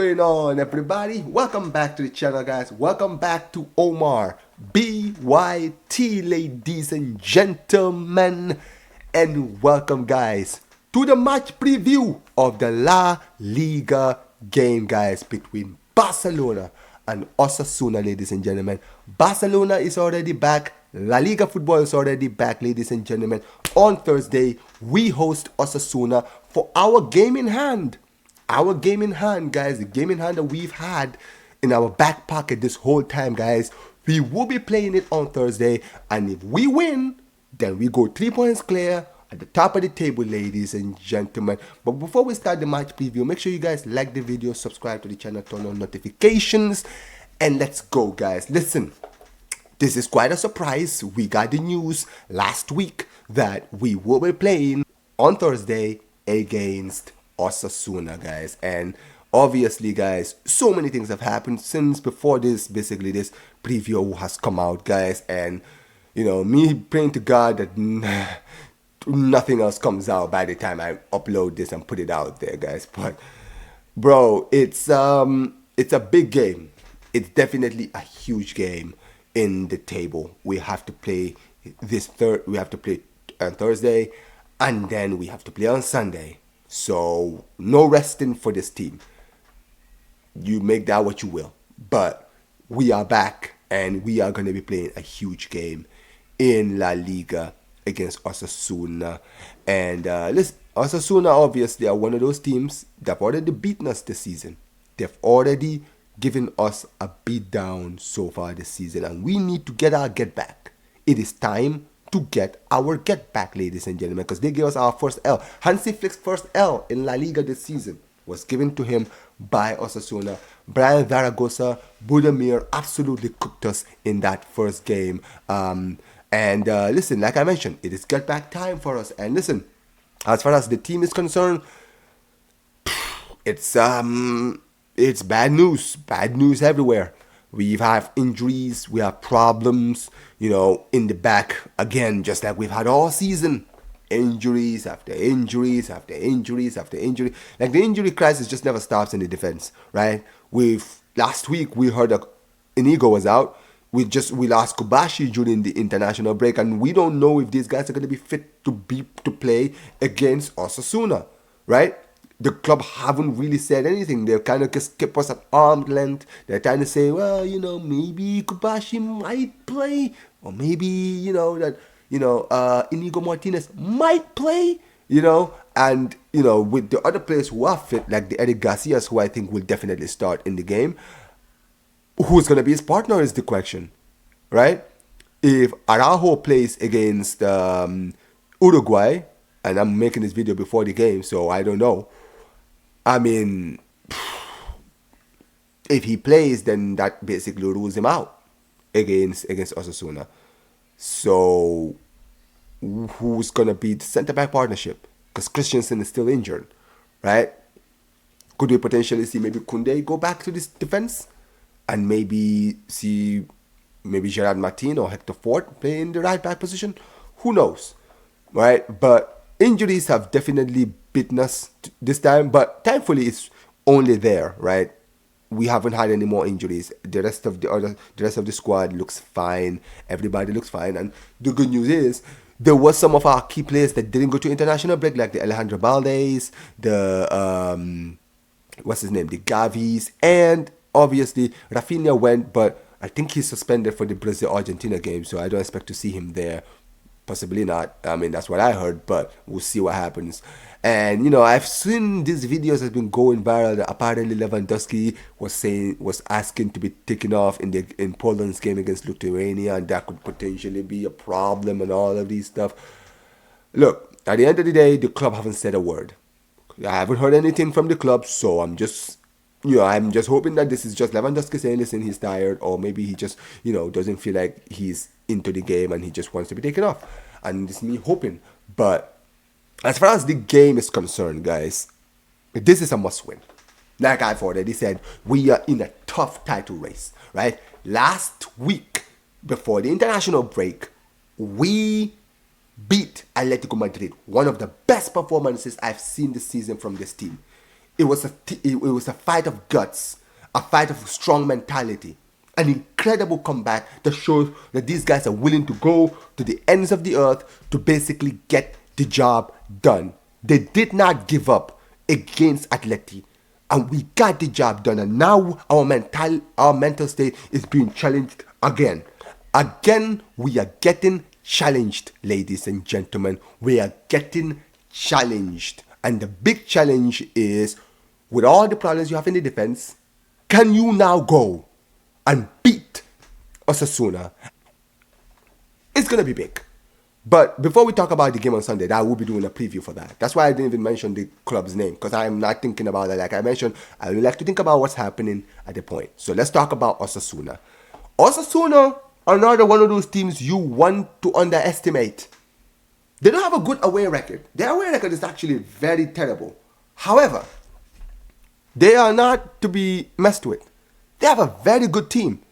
going on, everybody? Welcome back to the channel, guys. Welcome back to Omar BYT, ladies and gentlemen. And welcome, guys, to the match preview of the La Liga game, guys, between Barcelona and Osasuna, ladies and gentlemen. Barcelona is already back. La Liga football is already back, ladies and gentlemen. On Thursday, we host Osasuna for our game in hand. Our game in hand, guys, the game in hand that we've had in our back pocket this whole time, guys. We will be playing it on Thursday, and if we win, then we go 3 points clear at the top of the table, ladies and gentlemen. But before we start the match preview, make sure you guys like the video, subscribe to the channel, turn on notifications, and let's go, guys. Listen, this is quite a surprise. We got the news last week that we will be playing on Thursday against Osasuna, guys. And obviously, guys, so many things have happened since before this, basically this preview has come out, guys. And you know, me praying to God that nothing else comes out by the time I upload this and put it out there, guys. But bro, it's a big game. It's definitely a huge game in the table. We have to play we have to play on Thursday, and then we have to play on Sunday. So no resting for this team. You make that what you will. But we are back, and we are going to be playing a huge game in La Liga against Osasuna. And listen, Osasuna obviously are one of those teams that have already beaten us this season. They've already given us a beat down so far this season, and we need to get our get back. It is time to get our get back, ladies and gentlemen, because they gave us our first L. Hansi Flick's first L in La Liga this season was given to him by Osasuna. Brian Zaragoza, Budimir absolutely cooked us in that first game. Listen, like I mentioned, it is get back time for us. And listen, as far as the team is concerned, it's bad news everywhere. We have injuries, we have problems, you know, in the back. Again, just like we've had all season. Injuries after injuries after injuries after injury. Like, the injury crisis just never stops in the defense, right? Last week we heard that Inigo was out. We lost Kobashi during the international break, and we don't know if these guys are going to be fit to play against Osasuna, right? The club haven't really said anything. They kind of just kept us at arm's length. They're trying to say, well, you know, maybe Kobashi might play, or maybe, Inigo Martinez might play, and, with the other players who are fit, like the Eric Garcias, who I think will definitely start in the game, who's going to be his partner is the question, right? If Araujo plays against Uruguay, and I'm making this video before the game, so I don't know. I mean, if he plays, then that basically rules him out against Osasuna. So, who's going to be the centre-back partnership? Because Christensen is still injured, right? Could we potentially see maybe Koundé go back to this defense? And maybe see Gerard Martin or Hector Fort play in the right-back position? Who knows, right? But injuries have definitely beaten us this time, but thankfully it's only there, right? We haven't had any more injuries. The rest of the squad looks fine. Everybody looks fine, and the good news is there was some of our key players that didn't go to international break, like the Alejandro Baldes, the the Gavis, and obviously Rafinha went, but I think he's suspended for the Brazil-Argentina game, so I don't expect to see him there. Possibly not. I mean, that's what I heard, but we'll see what happens. And, I've seen these videos have been going viral. Apparently, Lewandowski was asking to be taken off in Poland's game against Lithuania, and that could potentially be a problem and all of these stuff. Look, at the end of the day, the club haven't said a word. I haven't heard anything from the club, so I'm just hoping that this is just Lewandowski saying, listen, he's tired, or maybe he just, doesn't feel like he's into the game and he just wants to be taken off. And it's me hoping. But as far as the game is concerned, guys, this is a must-win. Like I've already said, we are in a tough title race, right? Last week, before the international break, we beat Atletico Madrid. One of the best performances I've seen this season from this team. it was a fight of guts, a fight of strong mentality, an incredible comeback that shows that these guys are willing to go to the ends of the earth to basically get the job done. They did not give up against Atleti, and we got the job done. And now our mental state is being challenged again. Again, we are getting challenged, ladies and gentlemen. We are getting challenged. And the big challenge is, with all the problems you have in the defense, can you now go and beat Osasuna? It's going to be big. But before we talk about the game on Sunday, I will be doing a preview for that. That's why I didn't even mention the club's name, because I'm not thinking about it. Like I mentioned, I would like to think about what's happening at the point. So let's talk about Osasuna. Osasuna are another one of those teams you want to underestimate. They don't have a good away record. Their away record is actually very terrible. However, they are not to be messed with. They have a very good team,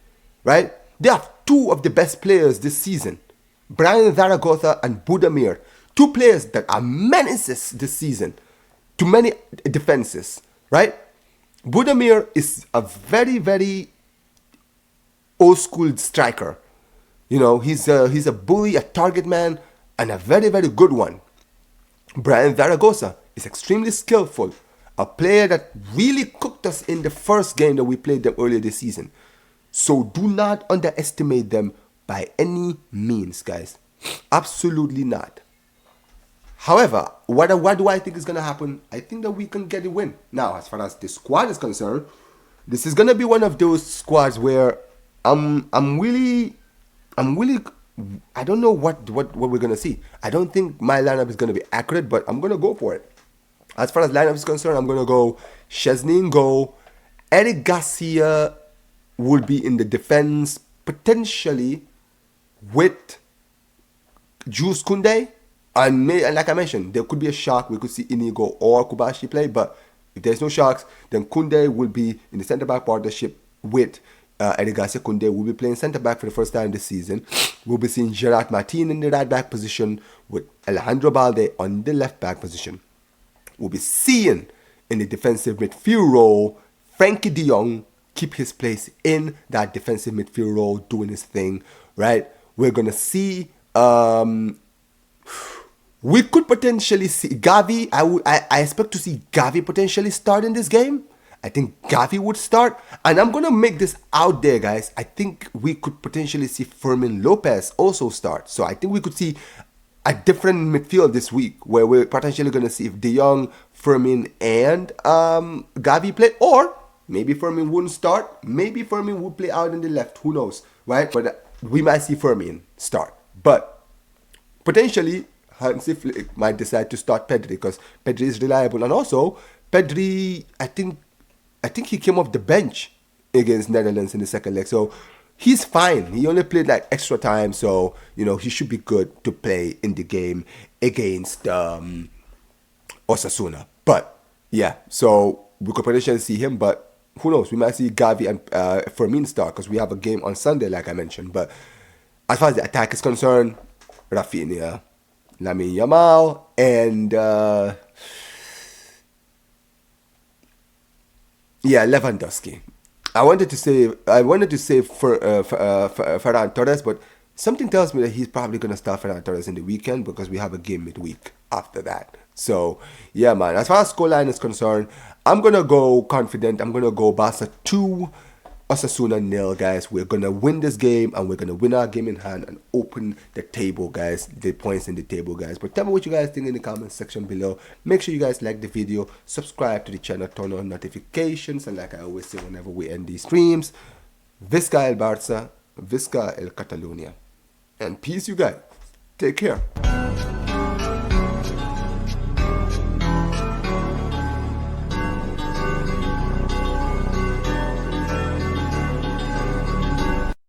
right? They have two of the best players this season, Brian Zaragoza and Budimir. Two players that are menaces this season to many defenses, right? Budimir is a very, very old school striker. You know, he's a bully, a target man, and a very, very good one. Brian Zaragoza is extremely skillful, a player that really cooked us in the first game that we played them earlier this season. So do not underestimate them by any means, guys. Absolutely not. However, what do I think is going to happen? I think that we can get a win. Now, as far as the squad is concerned, this is going to be one of those squads where I'm really, I don't know what we're going to see. I don't think my lineup is going to be accurate, but I'm going to go for it. As far as lineup is concerned, I'm going to go Szczesny in goal. Eric Garcia will be in the defense, potentially with Jules Koundé. And like I mentioned, there could be a shock. We could see Inigo or Kubashi play, but if there's no shocks, then Koundé will be in the centre-back partnership with Eric Garcia. Koundé will be playing centre-back for the first time this season. We'll be seeing Gerard Martin in the right-back position with Alejandro Balde on the left-back position. We'll be seeing in the defensive midfield role Frankie de Jong keep his place in that defensive midfield role, doing his thing, right? We're going to see... we could potentially see Gavi. I expect to see Gavi potentially start in this game. I think Gavi would start. And I'm going to make this out there, guys. I think we could potentially see Fermin Lopez also start. So I think we could see a different midfield this week, where we're potentially going to see if De Jong, Fermin, and Gavi play. Or maybe Fermin wouldn't start. Maybe Fermin would play out in the left. Who knows, right? But we might see Fermin start. But potentially, Hansi Flick might decide to start Pedri, because Pedri is reliable. And also, Pedri, I think he came off the bench against Netherlands in the second leg. So he's fine. He only played like extra time. So, you know, he should be good to play in the game against Osasuna. But, yeah, so we could potentially see him. But who knows? We might see Gavi and Fermin start, because we have a game on Sunday, like I mentioned. But as far as the attack is concerned, Rafinha, Lamine Yamal, and Lewandowski. I wanted to say Ferran Torres, but something tells me that he's probably gonna start Ferran Torres in the weekend, because we have a game midweek after that. So yeah, man. As far as scoreline is concerned, I'm gonna go confident. I'm gonna go Barca 2, Osasuna 0, guys. We're gonna win this game, and we're gonna win our game in hand and open the table, guys. The points in the table, guys. But tell me what you guys think in the comment section below. Make sure you guys like the video, subscribe to the channel, turn on notifications, and like I always say whenever we end these streams, Visca el Barça, Visca el Catalunya, and peace, you guys. Take care.